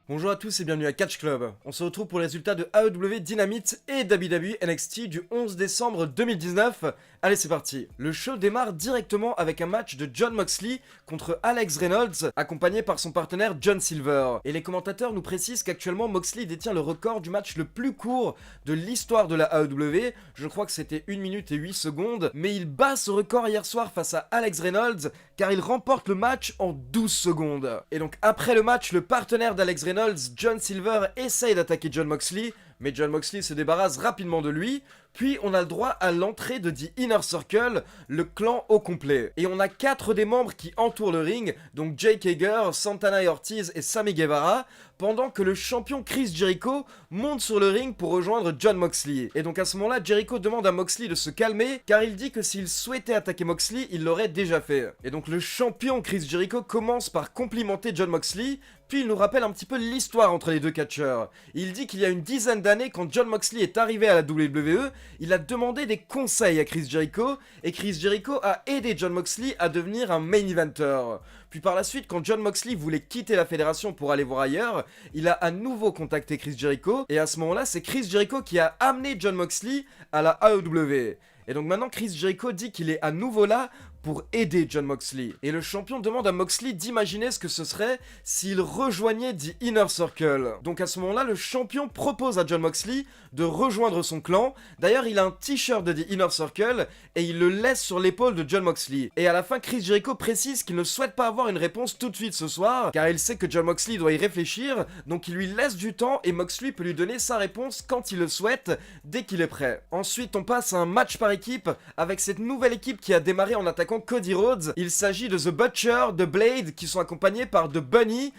Bonjour à tous et bienvenue à Catch Club. On se retrouve pour les résultats de AEW Dynamite et WWE NXT du 11 décembre 2019. Allez, c'est parti. Le show démarre directement avec un match de Jon Moxley contre Alex Reynolds, accompagné par son partenaire John Silver. Et les commentateurs nous précisent qu'actuellement Moxley détient le record du match le plus court de l'histoire de la AEW. Je crois que c'était 1 minute et 8 secondes, mais il bat ce record hier soir face à Alex Reynolds car il remporte le match en 12 secondes. Et donc après le match, le partenaire d'Alex Reynolds, John Silver, essaye d'attaquer Jon Moxley, mais Jon Moxley se débarrasse rapidement de lui. Puis on a le droit à l'entrée de The Inner Circle, le clan au complet. Et on a 4 des membres qui entourent le ring, donc Jake Hager, Santana et Ortiz et Sammy Guevara, pendant que le champion Chris Jericho monte sur le ring pour rejoindre Jon Moxley. Et donc à ce moment-là, Jericho demande à Moxley de se calmer, car il dit que s'il souhaitait attaquer Moxley, il l'aurait déjà fait. Et donc le champion Chris Jericho commence par complimenter Jon Moxley, puis il nous rappelle un petit peu l'histoire entre les deux catcheurs. Il dit qu'il y a une dizaine d'années, quand Jon Moxley est arrivé à la WWE, il a demandé des conseils à Chris Jericho, et Chris Jericho a aidé Jon Moxley à devenir un main eventer. Puis par la suite, quand Jon Moxley voulait quitter la fédération pour aller voir ailleurs, il a à nouveau contacté Chris Jericho, et à ce moment-là, c'est Chris Jericho qui a amené Jon Moxley à la AEW. Et donc maintenant, Chris Jericho dit qu'il est à nouveau là pour aider Jon Moxley. Et le champion demande à Moxley d'imaginer ce que ce serait s'il rejoignait The Inner Circle. Donc à ce moment-là, le champion propose à Jon Moxley de rejoindre son clan. D'ailleurs, il a un t-shirt de The Inner Circle et il le laisse sur l'épaule de Jon Moxley. Et à la fin, Chris Jericho précise qu'il ne souhaite pas avoir une réponse tout de suite ce soir, car il sait que Jon Moxley doit y réfléchir, donc il lui laisse du temps et Moxley peut lui donner sa réponse quand il le souhaite, dès qu'il est prêt. Ensuite, on passe à un match par équipe avec cette nouvelle équipe qui a démarré en attaquant Cody Rhodes. Il s'agit de The Butcher, The Blade, qui sont accompagnés par The Bunny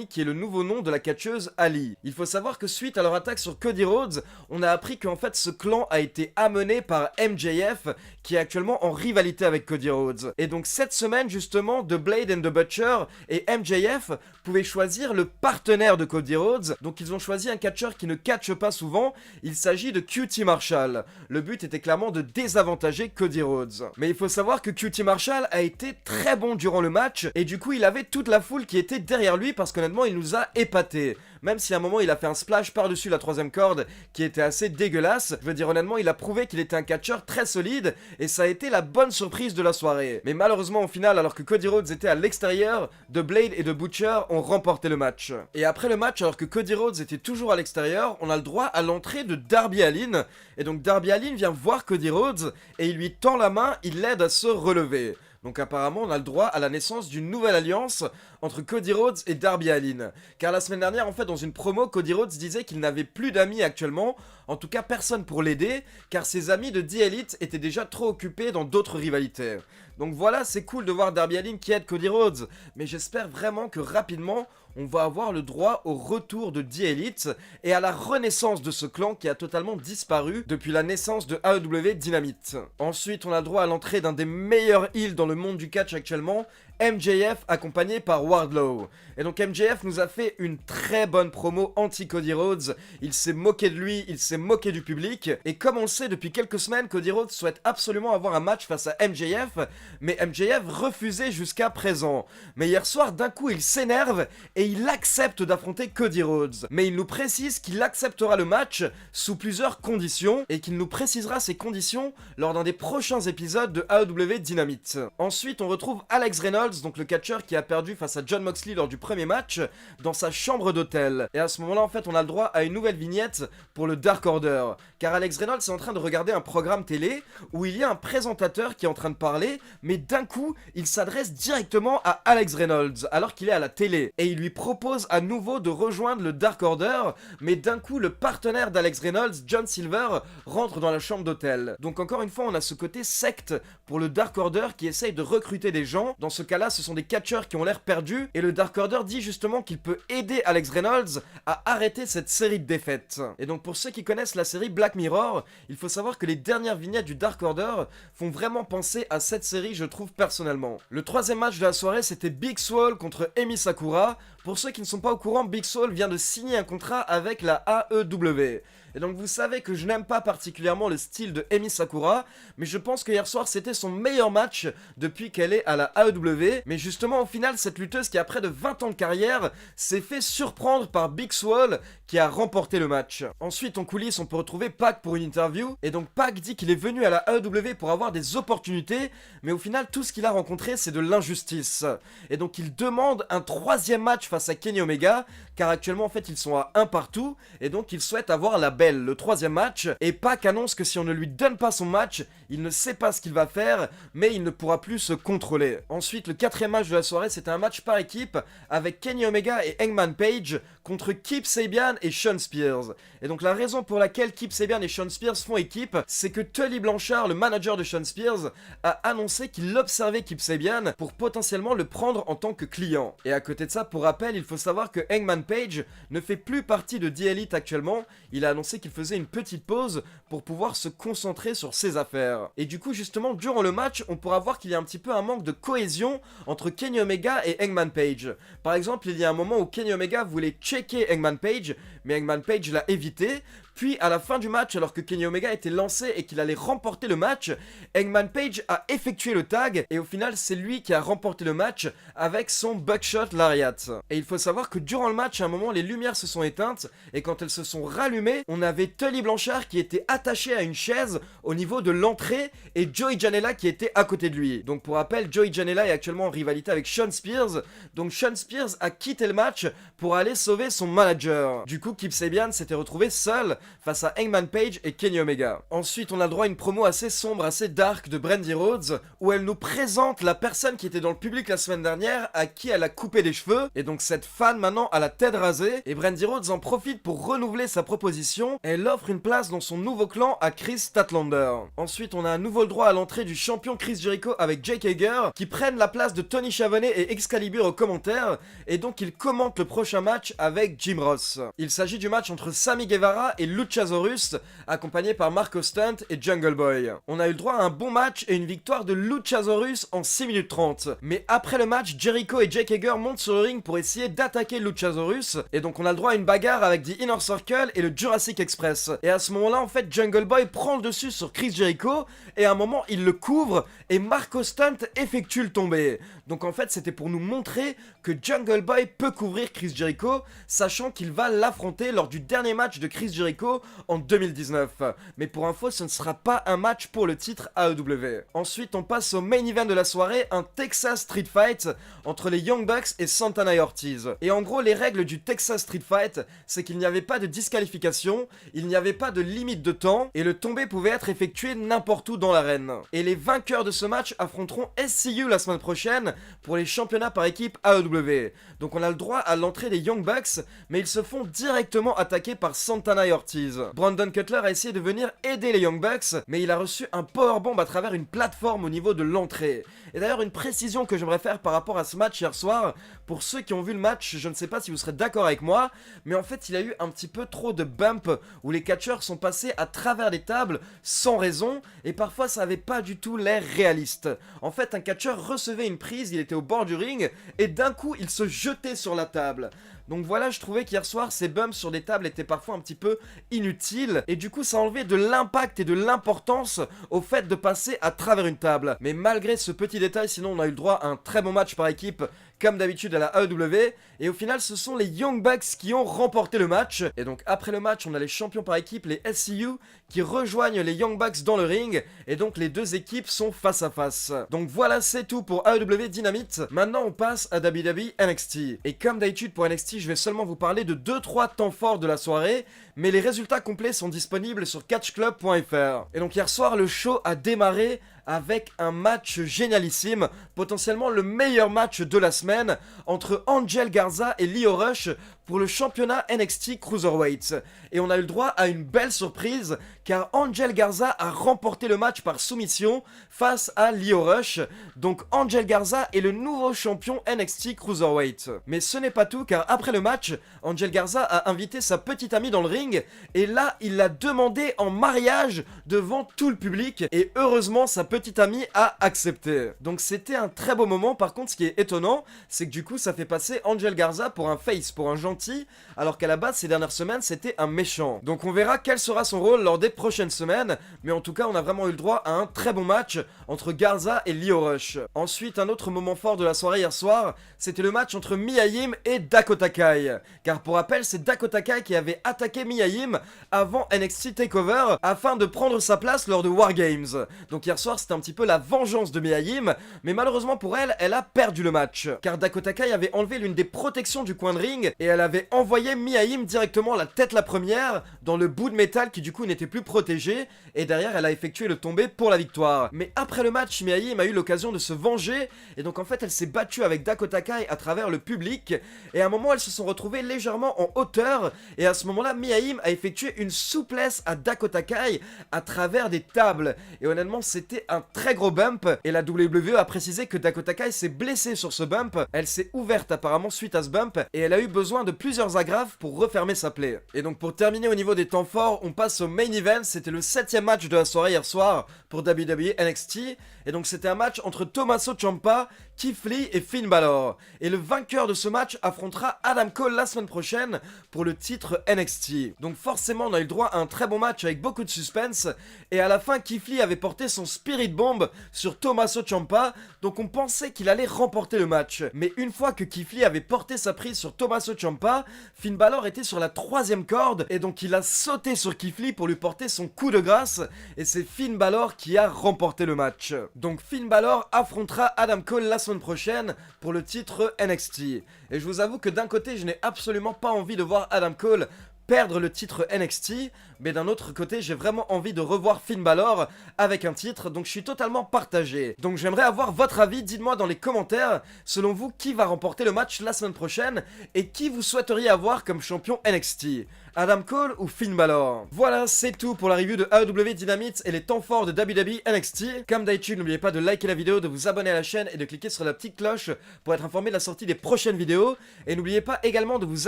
qui est le nouveau nom de la catcheuse Ali. Il faut savoir que suite à leur attaque sur Cody Rhodes, on a appris qu'en fait ce clan a été amené par MJF, qui est actuellement en rivalité avec Cody Rhodes. Et donc cette semaine justement, The Blade and The Butcher et MJF pouvaient choisir le partenaire de Cody Rhodes, donc ils ont choisi un catcheur qui ne catche pas souvent. Il s'agit de QT Marshall. Le but était clairement de désavantager Cody Rhodes. Mais il faut savoir que QT Marshall a été très bon durant le match, et du coup il avait toute la foule qui était derrière lui, parce qu'honnêtement il nous a épatés. Même si à un moment il a fait un splash par-dessus la 3ème corde qui était assez dégueulasse, je veux dire honnêtement il a prouvé qu'il était un catcheur très solide, et ça a été la bonne surprise de la soirée. Mais malheureusement au final, alors que Cody Rhodes était à l'extérieur, The Blade et The Butcher ont remporté le match. Et après le match, alors que Cody Rhodes était toujours à l'extérieur, on a le droit à l'entrée de Darby Allin, et donc Darby Allin vient voir Cody Rhodes, et il lui tend la main, il l'aide à se relever. Donc apparemment on a le droit à la naissance d'une nouvelle alliance entre Cody Rhodes et Darby Allin. Car la semaine dernière en fait dans une promo, Cody Rhodes disait qu'il n'avait plus d'amis actuellement, en tout cas personne pour l'aider, car ses amis de The Elite étaient déjà trop occupés dans d'autres rivalités. Donc voilà, c'est cool de voir Darby Allin qui aide Cody Rhodes, mais j'espère vraiment que rapidement on va avoir le droit au retour de The Elite et à la renaissance de ce clan qui a totalement disparu depuis la naissance de AEW Dynamite. Ensuite, on a le droit à l'entrée d'un des meilleurs heels dans le monde du catch actuellement, MJF accompagné par Wardlow. Et donc MJF nous a fait une très bonne promo anti-Cody Rhodes, il s'est moqué de lui, il s'est moqué du public, et comme on le sait depuis quelques semaines, Cody Rhodes souhaite absolument avoir un match face à MJF, mais MJF refusait jusqu'à présent. Mais hier soir, d'un coup, il s'énerve et il accepte d'affronter Cody Rhodes. Mais il nous précise qu'il acceptera le match sous plusieurs conditions, et qu'il nous précisera ces conditions lors d'un des prochains épisodes de AEW Dynamite. Ensuite, on retrouve Alex Reynolds, donc le catcheur qui a perdu face à Jon Moxley lors du premier match, dans sa chambre d'hôtel. Et à ce moment-là, en fait, on a le droit à une nouvelle vignette pour le Dark Order, car Alex Reynolds est en train de regarder un programme télé où il y a un présentateur qui est en train de parler, mais d'un coup, il s'adresse directement à Alex Reynolds, alors qu'il est à la télé, et il lui propose à nouveau de rejoindre le Dark Order, mais d'un coup, le partenaire d'Alex Reynolds, John Silver, rentre dans la chambre d'hôtel. Donc encore une fois, on a ce côté secte pour le Dark Order qui essaye de recruter des gens. Dans ce cas-là, ce sont des catcheurs qui ont l'air perdus, et le Dark Order dit justement qu'il peut aider Alex Reynolds à arrêter cette série de défaites. Et donc pour ceux qui connaissent la série Black Mirror, il faut savoir que les dernières vignettes du Dark Order font vraiment penser à cette série, je trouve personnellement. Le troisième match de la soirée, c'était Big Swole contre Emi Sakura Pour ceux qui ne sont pas au courant, Big Swole vient de signer un contrat avec la AEW. Et donc vous savez que je n'aime pas particulièrement le style de Emi Sakura, mais je pense que hier soir c'était son meilleur match depuis qu'elle est à la AEW. Mais justement au final cette lutteuse qui a près de 20 ans de carrière s'est fait surprendre par Big Swole qui a remporté le match. Ensuite en coulisses on peut retrouver Pac pour une interview, et donc Pac dit qu'il est venu à la AEW pour avoir des opportunités, mais au final tout ce qu'il a rencontré c'est de l'injustice. Et donc il demande un 3e match face à Kenny Omega, car actuellement en fait ils sont à 1 partout, et donc il souhaite avoir la belle, le 3e match, et Pac annonce que si on ne lui donne pas son match, il ne sait pas ce qu'il va faire, mais il ne pourra plus se contrôler. Ensuite le 4e match de la soirée c'était un match par équipe, avec Kenny Omega et Hangman Page, contre Kip Sabian et Shawn Spears. Et donc la raison pour laquelle Kip Sabian et Shawn Spears font équipe, c'est que Tully Blanchard, le manager de Shawn Spears, a annoncé qu'il observait Kip Sabian pour potentiellement le prendre en tant que client. Et à côté de ça, pour rappel, il faut savoir que Hangman Page ne fait plus partie de The Elite actuellement, il a annoncé qu'il faisait une petite pause pour pouvoir se concentrer sur ses affaires. Et du coup justement, durant le match, on pourra voir qu'il y a un petit peu un manque de cohésion entre Kenny Omega et Hangman Page. Par exemple, il y a un moment où Kenny Omega voulait checker Hangman Page, mais Hangman Page l'a évité. Puis à la fin du match, alors que Kenny Omega était lancé et qu'il allait remporter le match, Hangman Page a effectué le tag, et au final c'est lui qui a remporté le match avec son Buckshot Lariat. Et il faut savoir que durant le match, à un moment les lumières se sont éteintes, et quand elles se sont rallumées, on avait Tully Blanchard qui était attaché à une chaise au niveau de l'entrée, et Joey Janela qui était à côté de lui. Donc pour rappel, Joey Janela est actuellement en rivalité avec Shawn Spears, donc Shawn Spears a quitté le match pour aller sauver son manager. Du coup Kip Sabian s'était retrouvé seul face à Hangman Page et Kenny Omega. Ensuite, on a droit à une promo assez sombre, assez dark de Brandi Rhodes, où elle nous présente la personne qui était dans le public la semaine dernière, à qui elle a coupé les cheveux, et donc cette fan maintenant a la tête rasée, et Brandi Rhodes en profite pour renouveler sa proposition, et elle offre une place dans son nouveau clan à Chris Statlander. Ensuite, on a à nouveau le droit à l'entrée du champion Chris Jericho avec Jake Hager, qui prennent la place de Tony Schiavone et Excalibur aux commentaires, et donc ils commentent le prochain match avec Jim Ross. Il s'agit du match entre Sammy Guevara et Luchasaurus, accompagné par Marco Stunt et Jungle Boy. On a eu le droit à un bon match et une victoire de Luchasaurus en 6 minutes 30. Mais après le match, Jericho et Jake Hager montent sur le ring pour essayer d'attaquer Luchasaurus, et donc on a le droit à une bagarre avec The Inner Circle et le Jurassic Express. Et à ce moment-là, en fait, Jungle Boy prend le dessus sur Chris Jericho, et à un moment, il le couvre, et Marco Stunt effectue le tombé. Donc en fait, c'était pour nous montrer que Jungle Boy peut couvrir Chris Jericho, sachant qu'il va l'affronter lors du dernier match de Chris Jericho en 2019. Mais pour info, ce ne sera pas un match pour le titre AEW. Ensuite, on passe au main event de la soirée, un Texas Street Fight entre les Young Bucks et Santana et Ortiz. Et en gros, les règles du Texas Street Fight, c'est qu'il n'y avait pas de disqualification, il n'y avait pas de limite de temps, et le tombé pouvait être effectué n'importe où dans l'arène. Et les vainqueurs de ce match affronteront SCU la semaine prochaine pour les championnats par équipe AEW. Donc on a le droit à l'entrée des Young Bucks, mais ils se font directement attaquer par Santana et Ortiz. Brandon Cutler a essayé de venir aider les Young Bucks, mais il a reçu un powerbomb à travers une plateforme au niveau de l'entrée. Et d'ailleurs, une précision que j'aimerais faire par rapport à ce match hier soir, pour ceux qui ont vu le match, je ne sais pas si vous serez d'accord avec moi, mais en fait, il y a eu un petit peu trop de bump où les catcheurs sont passés à travers les tables sans raison, et parfois ça avait pas du tout l'air réaliste. En fait, un catcheur recevait une prise, il était au bord du ring, et d'un coup, il se jetait sur la table. Donc voilà, je trouvais qu'hier soir, ces bumps sur des tables étaient parfois un petit peu inutiles, et du coup ça enlevait de l'impact et de l'importance au fait de passer à travers une table. Mais malgré ce petit détail, sinon on a eu le droit à un très bon match par équipe, comme d'habitude à la AEW, et au final ce sont les Young Bucks qui ont remporté le match. Et donc après le match, on a les champions par équipe, les SCU, qui rejoignent les Young Bucks dans le ring, et donc les deux équipes sont face à face. Donc voilà, c'est tout pour AEW Dynamite. Maintenant on passe à WWE NXT. Et comme d'habitude pour NXT, je vais seulement vous parler de 2-3 temps forts de la soirée, mais les résultats complets sont disponibles sur catchclub.fr. Et donc hier soir, le show a démarré avec un match génialissime, potentiellement le meilleur match de la semaine, entre Angel Garza et Lio Rush pour le championnat NXT Cruiserweight. Et on a eu le droit à une belle surprise, car Angel Garza a remporté le match par soumission face à Lio Rush. Donc Angel Garza est le nouveau champion NXT Cruiserweight. Mais ce n'est pas tout, car après le match, Angel Garza a invité sa petite amie dans le ring, et là, il l'a demandé en mariage devant tout le public, et heureusement, sa petite petit ami a accepté. Donc c'était un très beau moment. Par contre, ce qui est étonnant, c'est que du coup ça fait passer Angel Garza pour un face, pour un gentil, alors qu'à la base ces dernières semaines c'était un méchant. Donc on verra quel sera son rôle lors des prochaines semaines, mais en tout cas on a vraiment eu le droit à un très bon match entre Garza et Lio Rush. Ensuite, un autre moment fort de la soirée hier soir, c'était le match entre Mia Yim et Dakota Kai. Car pour rappel, c'est Dakota Kai qui avait attaqué Mia Yim avant NXT TakeOver afin de prendre sa place lors de War Games. Donc hier soir c'était un petit peu la vengeance de Mia Yim, mais malheureusement pour elle, elle a perdu le match. Car Dakota Kai avait enlevé l'une des protections du coin de ring et elle avait envoyé Mia Yim directement la tête la première dans le bout de métal qui du coup n'était plus protégé, et derrière elle a effectué le tombé pour la victoire. Mais après le match, Mia Yim a eu l'occasion de se venger, et donc en fait elle s'est battue avec Dakota Kai à travers le public, et à un moment elles se sont retrouvées légèrement en hauteur, et à ce moment là Mia Yim a effectué une souplesse à Dakota Kai à travers des tables, et honnêtement c'était un très gros bump, et la WWE a précisé que Dakota Kai s'est blessée sur ce bump, elle s'est ouverte apparemment suite à ce bump, et elle a eu besoin de plusieurs agrafes pour refermer sa plaie. Et donc pour terminer au niveau des temps forts, on passe au main event. C'était le 7ème match de la soirée hier soir pour WWE NXT, et donc c'était un match entre Tommaso Ciampa, Keith Lee et Finn Balor. Et le vainqueur de ce match affrontera Adam Cole la semaine prochaine pour le titre NXT. Donc forcément on a eu le droit à un très bon match avec beaucoup de suspense, et à la fin Keith Lee avait porté son Spirit Bomb sur Tommaso Ciampa, donc on pensait qu'il allait remporter le match. Mais une fois que Keith Lee avait porté sa prise sur Tommaso Ciampa, Finn Balor était sur la 3ème corde, et donc il a sauté sur Keith Lee pour lui porter son coup de grâce, et c'est Finn Balor qui a remporté le match. Donc Finn Balor affrontera Adam Cole la semaine prochaine pour le titre NXT. Et je vous avoue que d'un côté je n'ai absolument pas envie de voir Adam Cole perdre le titre NXT, mais d'un autre côté j'ai vraiment envie de revoir Finn Balor avec un titre, donc je suis totalement partagé. Donc j'aimerais avoir votre avis, dites-moi dans les commentaires, selon vous qui va remporter le match la semaine prochaine, et qui vous souhaiteriez avoir comme champion NXT, Adam Cole ou Finn Balor. Voilà, c'est tout pour la review de AEW Dynamite et les temps forts de WWE NXT. Comme d'habitude, n'oubliez pas de liker la vidéo, de vous abonner à la chaîne et de cliquer sur la petite cloche pour être informé de la sortie des prochaines vidéos. Et n'oubliez pas également de vous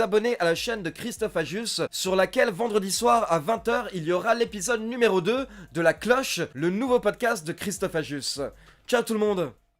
abonner à la chaîne de Christophe Ajus, sur laquelle vendredi soir à 20h, il y aura l'épisode numéro 2 de La Cloche, le nouveau podcast de Christophe Ajus. Ciao tout le monde!